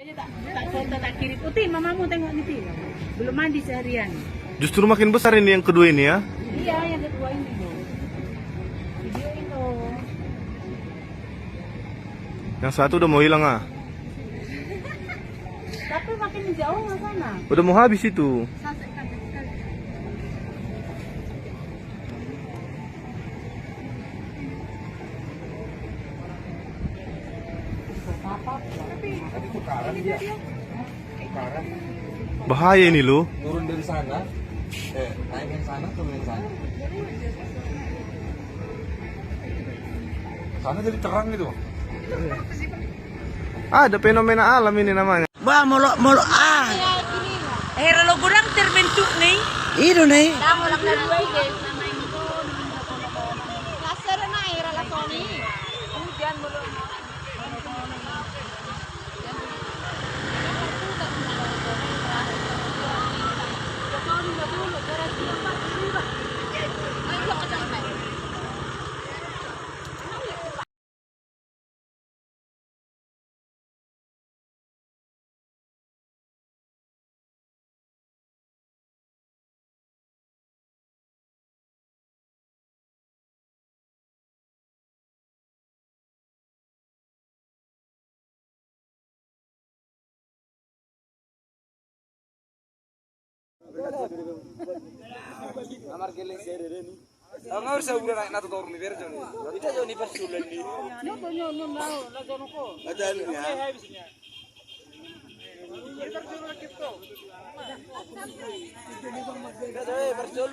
Tak kirim. Uti, mamamu tengok nih, belum mandi seharian. Justru makin besar ini yang kedua ini ya. Iya, yang kedua ini loh. Videoin loh. Yang satu udah mau hilang ah. Tapi makin jauh nggak sana. Udah mau habis itu. Bahaya ini loh. Turun dari sana, naik yang sana, turun yang sana. Sana jadi terang gitu. Ada fenomena alam ini namanya. Wah, molok ah. Akhirnya lo kurang terbentuk nih. Itu nih. Amar gele sere ni. Ang ursa ugra naik nato torni verjo ni. Ita jo ni persulan ni. No, la jono ko. Adan ni ha.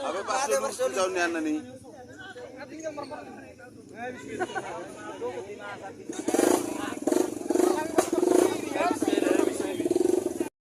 Abe persul jauh ni ana ni. Tinggal